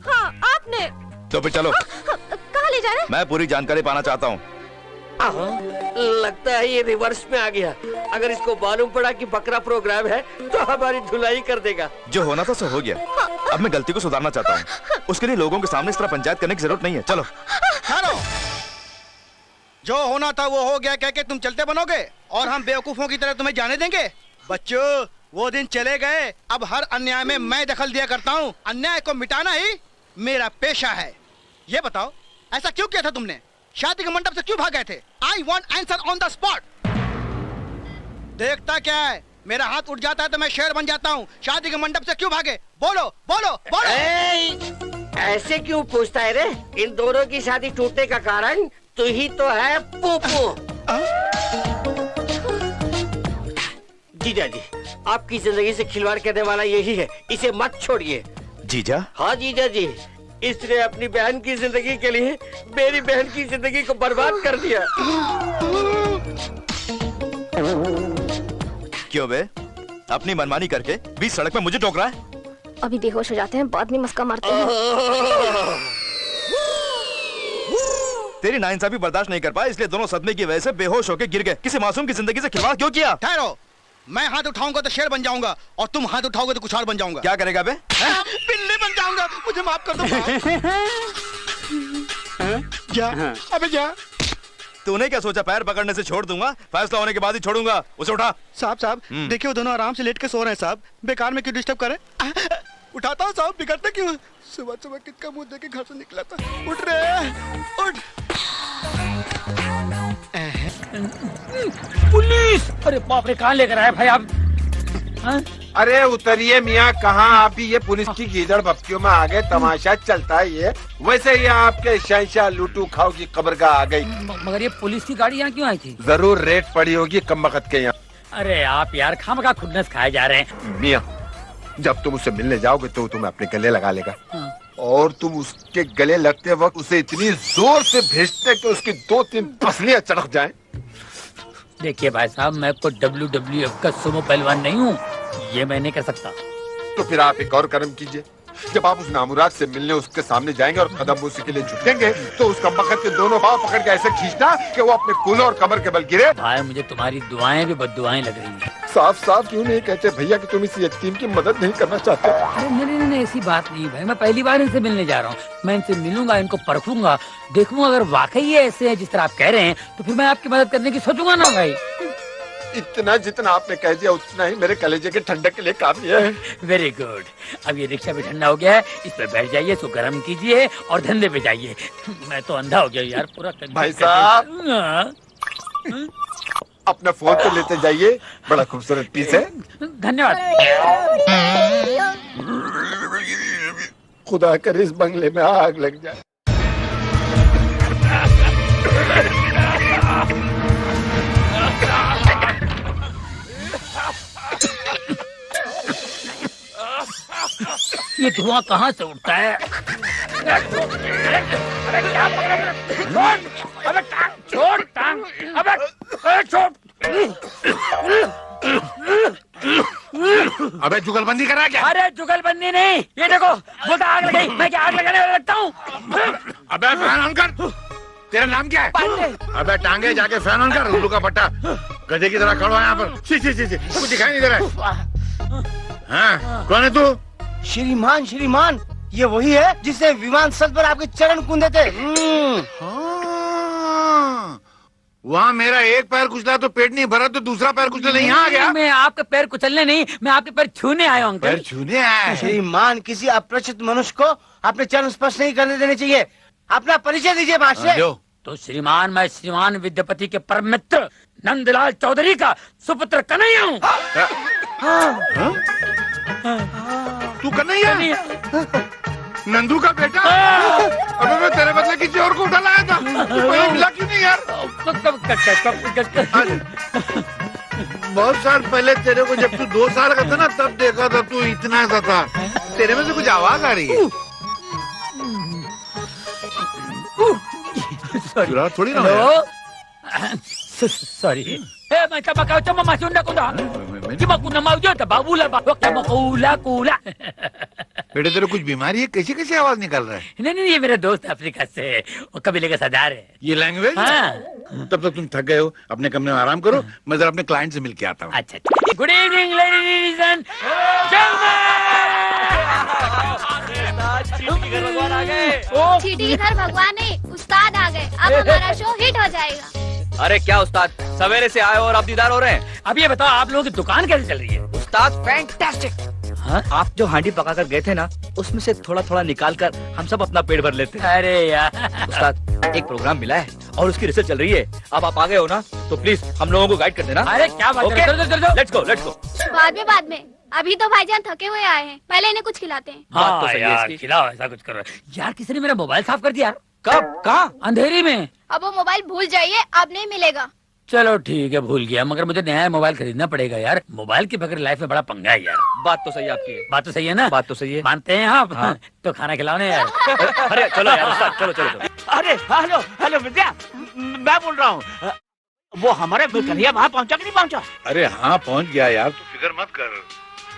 हाँ आपने। तो फिर चलो। कहाँ ले जा रहे? मैं पूरी जानकारी पाना चाहता हूँ। लगता है ये रिवर्स में आ गया। अगर इसको मालूम पड़ा कि बकरा प्रोग्राम है तो हमारी धुलाई कर देगा। जो होना था सो हो गया। अब मैं गलती को सुधारना चाहता हूँ। उसके लिए लोगों के सामने इस तरह पंचायत करने की जरूरत नहीं है। चलो। हेलो, जो होना था वो हो गया कह के तुम चलते बनोगे और हम बेवकूफों की तरह तुम्हें जाने देंगे? बच्चों, वो दिन चले गए। अब हर अन्याय में मैं दखल दिया करता हूँ। अन्याय को मिटाना ही मेरा पेशा है। ये बताओ, ऐसा क्यों किया था तुमने? शादी के मंडप से क्यों भाग गए थे? I want answer on the spot. देखता क्या है, मेरा हाथ उठ जाता है तो मैं शेर बन जाता हूँ। शादी के मंडप से क्यों भागे? बोलो बोलो बोलो। ऐसे क्यों पूछता है रे? इन दोनों की शादी टूटने का कारण तू ही तो है, पोपो। जीजा जी, आपकी जिंदगी से खिलवाड़ करने वाला यही है, इसे मत छोड़िए। जीजा? हाँ जीजा जी, इसने अपनी बहन की जिंदगी के लिए मेरी बहन की जिंदगी को बर्बाद कर दिया। क्यों बे? अपनी मनमानी करके बीच सड़क में मुझे टोक रहा है? अभी बेहोश हो जाते हैं, बाद में मस्का मारते हैं। तेरी नाइंसाफी बर्दाश्त नहीं कर पाया, इसलिए दोनों सदमे की वजह से बेहोश होकर गिर गए। किसी मासूम की जिंदगी से खिलवाड़ क्यों किया? ठहरो, मैं हाथ उठाऊंगा तो शेर बन जाऊंगा और तुम हाथ उठाओगे तो कुछ और बन जाऊंगा। क्या करेगा बे? बिल्ली बन जाऊंगा। मुझे माफ कर दो। जा, अबे जा। तूने क्या सोचा पैर पकड़ने से छोड़ दूंगा? फैसला होने के बाद ही छोड़ूंगा। उसे उठा। साहब देखिए, वो दोनों आराम से लेट के सो रहे हैं साहब। बेकार में क्यों डिस्टर्ब करे? उठाता हूँ साहब, बिगड़ता क्यों? सुबह सुबह किसका मुंह देख के घर से निकला था। उठ रे, उठ। पुलिस! अरे बाप रे, कहाँ लेकर आए भाई आप? अरे उतरिए मियाँ, कहाँ आप भी ये पुलिस की गीदड़ बफ्तियों में आ गए? तमाशा चलता है ये। वैसे ये आपके शहंशाह लूटू खाओ की कब्रगाह आ गई। मगर ये पुलिस की गाड़ी यहाँ क्यों आई थी? जरूर रेट पड़ी होगी कम वक्त के यहाँ। अरे आप यार खामखा खुन्नस खाए जा रहे हैं। मियाँ, जब तुम उससे मिलने जाओगे तो तुम्हें अपने गले लगा लेगा। और तुम उसके गले लगते वक्त उसे इतनी जोर से भेजते कि उसकी 2-3 पसलियां चढ़क जाएं। देखिए भाई साहब, मैं कोई WWF का सुमो पहलवान नहीं हूँ, ये मैं नहीं कर सकता। तो फिर आप एक और कर्म कीजिए। जब आप उस नामुराद से मिलने उसके सामने जाएंगे और कदम उसी के लिए झुकेंगे तो उसका मकद के दोनों पांव पकड़ के ऐसे खींचना कि वो अपने कूल्हे और कमर के बल गिरे। भाई मुझे तुम्हारी दुआएं भी बद्दुआएं लग रही हैं। साफ साफ क्यों नहीं कहते भैया कि तुम इस यतीम की मदद नहीं करना चाहते? अरे नहीं, ऐसी बात नहीं भाई। मैं पहली बार इनसे मिलने जा रहा हूँ। मैं इनसे मिलूंगा, इनको परखूंगा, देखूंगा अगर वाकई ये ऐसे है जिस तरह आप कह रहे हैं तो फिर मैं आपकी मदद करने की सोचूंगा ना भाई। इतना जितना आपने कह दिया उतना ही मेरे कलेजे के ठंडक के लिए काफी है। Very good. अब ये रिक्शा भी ठंडा हो गया है, इस पे बैठ जाइए, इसको गर्म कीजिए और धंधे पे जाइए। मैं तो अंधा हो गया यार पूरा। भाई साहब, अपना फोन तो लेते जाइए, बड़ा खूबसूरत पीस है। धन्यवाद। खुदा करे इस बंगले में आग लग जाए। ये धुआं कहाँ से उठता है? अरे क्या पकड़ा? छोड़! अबे टांग छोड़, टांग! अबे छोड़! अबे जुगलबंदी करा क्या? अरे जुगलबंदी नहीं, ये देखो बोलता आग लगाई, मैं क्या आग लगाने वाला लगता हूँ? अबे फैन ऑन कर। तेरा नाम क्या है? अबे टांगे जाके फैन ऑन कर। उल्लू का पट्टा गधे की तरह खड़ा है यहाँ पर। सी कुछ दिखाई नहीं दे रहा है। हाँ, कौन है तू? श्रीमान श्रीमान, ये वही है जिसने विमान स्थल पर आपके चरण कूदे थे। वहाँ मेरा एक पैर कुचला तो पेट नहीं भरा, तो दूसरा पैर कुचला नहीं आ गया। मैं आपके पैर कुचलने नहीं, मैं आपके पैर छूने आया हूँ। पैर छूने आया? श्रीमान, किसी अपरिचित मनुष्य को अपने चरण स्पर्श नहीं करने देने चाहिए। अपना परिचय दीजिए बादशाह। तो श्रीमान, मैं श्रीमान विद्यापति के परम मित्र नंदलाल चौधरी का सुपुत्र कन्हैया हूँ। तू कन्हैया? नंदू का बेटा? अबे मैं तेरे बदले किसी और को उठा लाया था, मुझे मिला क्यों नहीं यार? बहुत साल पहले तेरे को, जब तू 2 साल का था ना, तब देखा था तू इतना सा था। तेरे में से कुछ आवाज आ रही है। चुरा थोड़ी ना सॉरी। मैं चमकाऊ चमा मासूंडा कुदा cuma kuna mau jota babula waktu mau kula kula। बेटे तेरे कुछ बीमारी है? कैसी कैसी आवाज निकल रहा है? नहीं, ये मेरा दोस्त अफ्रीका से, वो कबीले का सरदार है। ये लैंग्वेज? हाँ। तब तक तुम थक गए हो, अपने कमरे में आराम करो। मैं जरा अपने क्लाइंट से मिल के आता हूँ। अच्छा। गुड इवनिंग लेडीज एंड चीटी के घर भगवान नहीं, उस्ताद आ गए। अब हमारा शो हिट हो जाएगा। अरे क्या उस्ताद, सवेरे से आए हो और अब दीदार हो रहे हैं। अब ये बताओ, आप लोगों की दुकान कैसे चल रही है? उस्ताद फैंटास्टिक। हाँ? आप जो हांडी पकाकर गए थे ना, उसमें से थोड़ा थोड़ा निकाल कर हम सब अपना पेट भर लेते हैं। अरे यार उस्ताद, एक प्रोग्राम मिला है और उसकी रिसर्च चल रही है। अब आप आ गए हो ना, तो प्लीज हम लोगों को गाइड कर देना। अरे क्या बात है, लेट्स गो। बाद में। अभी तो भाईजान थके हुए आए हैं, पहले इन्हें कुछ खिलाते हैं। हाँ, तो सही यार, खिलाओ, ऐसा कुछ करो यार। किसी ने मेरा मोबाइल साफ कर दिया। कब? कहाँ? अंधेरी में। अब वो मोबाइल भूल जाइए, अब नहीं मिलेगा। चलो ठीक है, भूल गया, मगर मुझे नया मोबाइल खरीदना पड़ेगा यार। मोबाइल के बगैर लाइफ में बड़ा पंगा है यार। बात तो सही है आपकी। बात तो सही है ना? बात तो सही है। मानते हैं आप? हाँ। तो खाना खिलाओ ना यार। अरे चलो यार उस्ताद, चलो। अरे हेलो विद्या, मैं बोल रहा हूँ, वो हमारे कन्हैया वहाँ पहुँचा कि नहीं पहुँचा? अरे हाँ, पहुँच गया यार, तू फिक्र मत कर।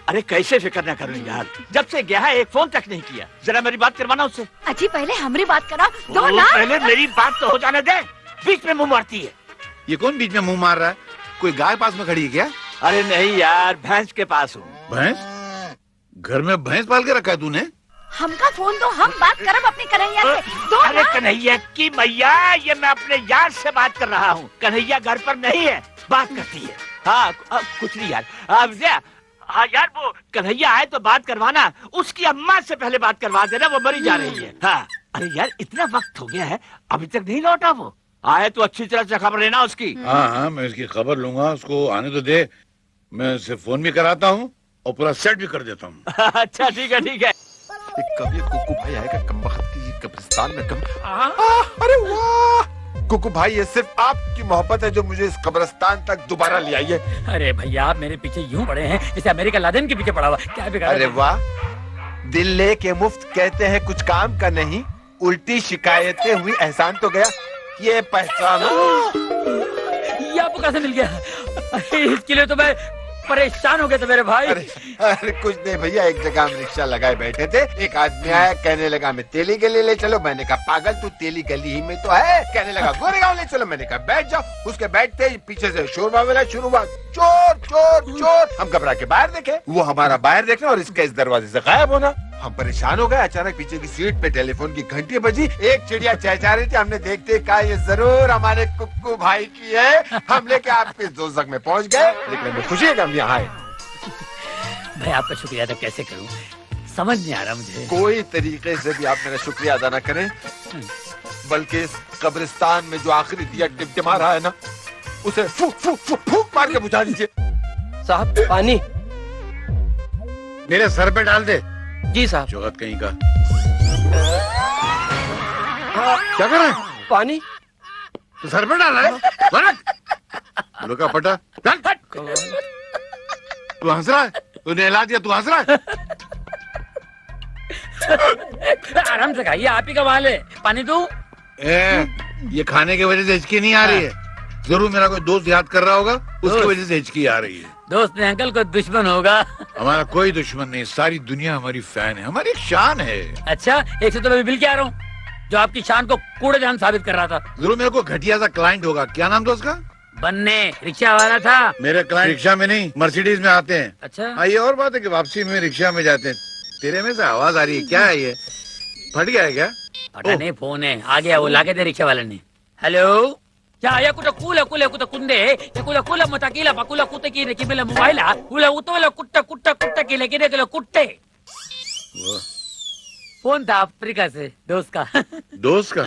अरे कैसे फिक्र न करूँ यार, जब से गया है एक फोन तक नहीं किया। जरा मेरी बात करवाना उससे। अजी पहले हमारी बात करा दो ना। पहले मेरी बात तो हो जाने दे, बीच में मुंह मारती है। ये कौन बीच में मुंह मार रहा है? कोई गाय पास में खड़ी है क्या? अरे नहीं यार, भैंस के पास हूँ। भैंस? घर में भैंस पाल के रखा है तूने? हमका फोन दो, हम बात करब अपने कन्हैया से। दो अरे कन्हैया की मैया, ये मैं अपने यार से बात कर रहा हूँ। कन्हैया घर पर नहीं है, बात करती है। हाँ कुछ नहीं यार। विजया, हाँ यार, वो कन्हैया आए तो बात करवाना। उसकी अम्मा से पहले बात करवा देना, वो मरी जा रही है। हाँ। अरे यार, इतना वक्त हो गया है, अभी तक नहीं लौटा वो। आए तो अच्छी तरह से खबर लेना उसकी। हाँ, मैं उसकी खबर लूंगा, उसको आने तो दे। मैं उसे फोन भी कराता हूँ और पूरा सेट भी कर देता हूँ। अच्छा ठीक है। कभी कुकू भाई आएगा कब्रिस्तान में अरे वाह कुकू भाई, ये सिर्फ आपकी मोहब्बत है जो मुझे इस कब्रिस्तान तक दोबारा ले आई है। अरे भैया, आप मेरे पीछे यूं पड़े हैं जैसे अमेरिका लादेन के पीछे पड़ा हुआ। क्या बिगाड़ा? अरे वाह, दिल लेके मुफ्त कहते हैं कुछ काम का नहीं, उल्टी शिकायतें हुई एहसान तो गया, ये पहचानो। ये आपको कैसे मिल गया? इसके लिए तो मैं परेशान हो गए थे मेरे भाई। अरे कुछ नहीं भैया, एक जगह हम रिक्शा लगाए बैठे थे, एक आदमी आया, कहने लगा मैं तेली गली ले चलो। मैंने कहा पागल, तू तेली गली ही में तो है। कहने लगा गोरेगांव ले चलो। मैंने कहा बैठ जाओ। उसके बैठते ही पीछे से शोर वाला शुरू हुआ, चोर चोर चोर। हम घबरा के बाहर देखे, वो हमारा बाहर देखना और इसका इस दरवाजे से गायब होना। हम परेशान हो गए। अचानक पीछे की सीट पे टेलीफोन की घंटी बजी, एक चिड़िया चहचहा रही थी। हमने देखते कहा ये जरूर हमारे कुक्कू भाई की है। हम लेके आपके दोज़ख में पहुंच गए, लेकिन हमें खुशी है कि हम यहाँ आए। भाई आपका शुक्रिया अदा कैसे करूं, समझ नहीं आ रहा मुझे। कोई तरीके से भी आप मेरा शुक्रिया अदा न करें, बल्कि इस कब्रिस्तान में जो आखिरी दिया टिमटिमा रहा है ना, उसे फूक फूक फूक फूक मार के बुझा दीजिए। साहब पानी। मेरे सर पे डाल दे। जी साहब। जोहत कहीं का। क्या कर रहा है? पानी तो सर पे डाल रहा है? उल्लू का पट्टा। तू हंस रहा है? तूने हिला दिया, तू हंस रहा है? आराम से खाइए, आप ही का माल है। पानी दूं? ये खाने की वजह से हिचकी नहीं आ रही है। जरूर मेरा कोई दोस्त याद कर रहा होगा, उसकी वजह से हिचकी आ रही है। दोस्त ने अंकल को दुश्मन होगा। हमारा कोई दुश्मन नहीं, सारी दुनिया हमारी फैन है, हमारी एक शान है। अच्छा, एक से तो मैं बिल के आ रहा हूँ जो आपकी शान को कूड़ेदान साबित कर रहा था। जरूर मेरे को घटिया सा क्लाइंट होगा। क्या नाम था उसका? बनने, रिक्शा वाला था। मेरे क्लाइंट रिक्शा में नहीं, मर्सिडीज में आते हैं। अच्छा। हाँ, ये और बात है कि वापसी में रिक्शा में जाते हैं। तेरे में से आवाज आ रही है, क्या है ये? फट गया है क्या? फटा नहीं, फोन है, आ गया वो, लाके दे रिक्शा वाले ने। हेलो, क्या या कुछ कूला कूले कुछ कुंदे या कुछ कूला मताकीला पकुला कुत्ते की ने किमेला मोबाइल कुला उतोला कुट्टा कुट्टा कुट्टा की लेके ने कुट्टे। फोन था अफ्रीका से, दोस्त का। दोस्त का?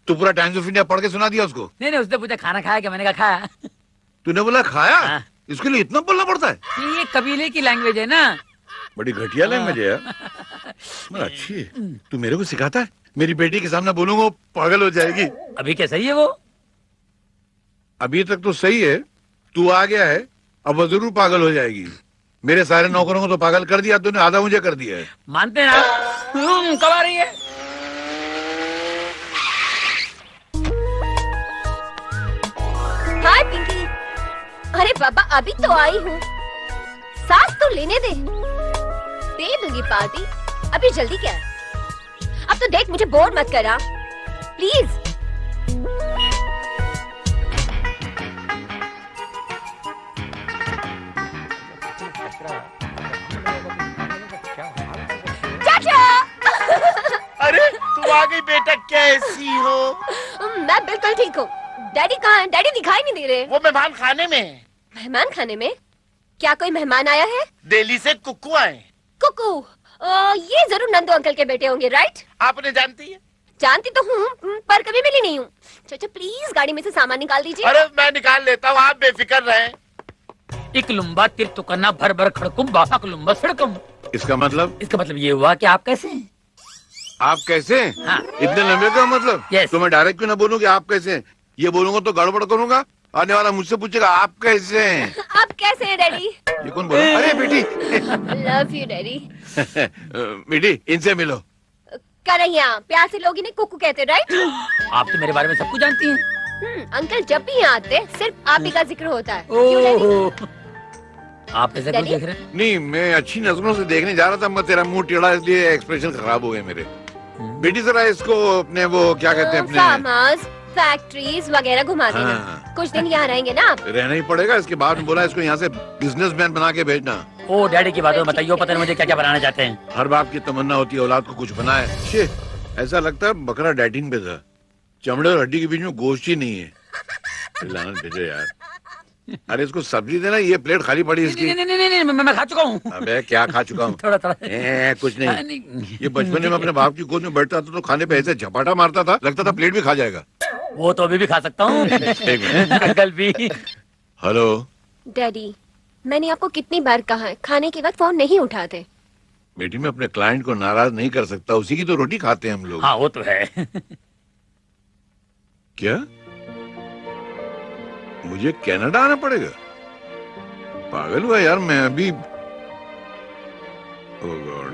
तू पूरा टाइम्स ऑफ इंडिया पढ़ के सुना दिया उसको? नहीं, उसने पूछा खाना खाया क्या, मैंने कहा खाया। तूने बोला खाया? इसके लिए इतना बोलना पड़ता है? ये कबीले की लैंग्वेज है ना। बड़ी घटिया लैंग्वेज है यार। मगर अच्छी है। तू मेरे को सिखाता है? मेरी बेटी के सामने बोलूंगा वो पागल हो जाएगी। अभी क्या सही है वो? अभी तक तो सही है, तू आ गया है, अब वो जरूर पागल हो जाएगी। मेरे सारे नौकरों को तो पागल कर दिया तूने, आधा मुझे कर दिया है। मानते ना? कब आ रही है? हाय पिंकी। अरे बाबा अभी तो आई हूँ, सांस तो लेने दे दूंगी पार्टी। अभी जल्दी क्या है? अब तो देख मुझे बोर मत करा प्लीज। चाचा। अरे तू आ गई बेटा, कैसी हो? मैं बिल्कुल ठीक हूँ। डैडी कहाँ हैं? डैडी दिखाई नहीं दे रहे। वो मेहमान खाने में है। मेहमान खाने में? क्या कोई मेहमान आया है? दिल्ली से कुक्कू आए। कुक्कू? ये जरूर नंदू अंकल के बेटे होंगे, राइट? आपने जानती है? जानती तो हूँ पर कभी मिली नहीं हूँ। चाचा प्लीज गाड़ी में से सामान निकाल दीजिए। अरे मैं निकाल लेता हूँ, आप बेफिक्र रहे। एक लुम्बा तिर तुकन्ना भर भर खड़कुम्बा लुम्बा सड़कम। इसका मतलब? इसका मतलब ये हुआ कि आप कैसे हैं? आप कैसे हैं? हाँ। इतने लंबे का मतलब? Yes. तो मैं डायरेक्ट क्यों ना बोलूं कि आप कैसे हैं? ये बोलूंगा तो गड़बड़ करूंगा, आने वाला मुझसे पूछेगा आप कैसे हैं? आप कैसे हैं डैडी? ये कौन बोला? अरे बेटी। Love you daddy. बेटी इनसे मिलो। करैया, प्यार से लोग इन्हें कुक्कू कहते, राइट? आप तो मेरे बारे में सब कुछ जानती हैं। अंकल जब भी यहाँ आते सिर्फ आप ही का जिक्र होता है। क्यों डैडी? आप ऐसे क्यों देख रहे हैं? नहीं, मैं अच्छी नजरों से देखने जा रहा था, मैं तेरा मुंह टेढ़ा इसलिए एक्सप्रेशन खराब हो गए मेरे। बेटी जरा इसको अपने वो क्या कहते हैं, अपने फार्म हाउस, फैक्ट्रीज वगैरह घुमा देना। हाँ। कुछ दिन यहाँ रहेंगे ना आप? रहना ही पड़ेगा। इसके बाद में बोला इसको यहाँ से बिजनेसमैन बना के भेजना। ओ डैडी की बात बताइए, पता नहीं मुझे क्या क्या बनाना चाहते हैं। हर बाप की तमन्ना होती है औलाद को कुछ बनाए। शे, ऐसा लगता है बकरा डाइटिंग पे था, चमड़े और हड्डी के बीच में गोश्त ही नहीं है। लानत भेजो यार। अरे इसको सब्जी देना, ये प्लेट खाली पड़ी इसकी। नहीं, मैं खा चुका हूँ। अबे क्या खा चुका हूँ? थोड़ा कुछ नहीं। ये बचपन में अपने बाप की गोद में बैठता था तो खाने पे ऐसे झपाटा मारता था, लगता था प्लेट भी खा जाएगा। वो तो अभी भी खा सकता हूँ। एक मिनट। अंकल भी। हेलो डैडी, मैंने आपको कितनी बार कहा है खाने के वक्त फोन नहीं उठाते। बेटी, मैं अपने क्लाइंट को नाराज नहीं कर सकता, उसी की तो रोटी खाते हैं हम लोग। हाँ वो तो है। क्या मुझे कनाडा आना पड़ेगा? पागल हुआ यार मैं अभी। ओह गॉड,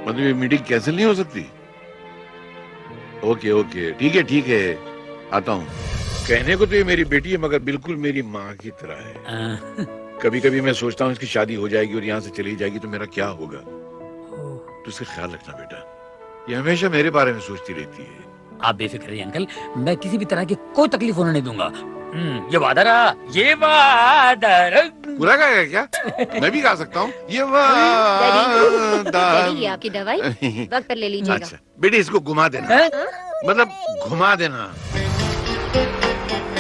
मतलब ये मीटिंग कैंसिल नहीं हो सकती? ओके ओके, ठीक है, आता हूँ। कहने को तो ये मेरी बेटी है मगर बिल्कुल मेरी माँ की तरह है। कभी कभी मैं सोचता हूँ इसकी शादी हो जाएगी और यहाँ से चली जाएगी तो मेरा क्या होगा। तो इसका ख्याल रखना बेटा, ये हमेशा मेरे बारे में सोचती रहती है। आप बेफिक्र रहिए अंकल, मैं किसी भी तरह की कोई तकलीफ होने नहीं दूंगा। ये वादा रहा, ये वादा पूरा गाएगा क्या? मैं भी गा सकता हूँ ये डैडी, ये आपकी दवाई वक्त पर ले लीजिएगा। अच्छा बेटी, इसको घुमा देना, मतलब घुमा देना।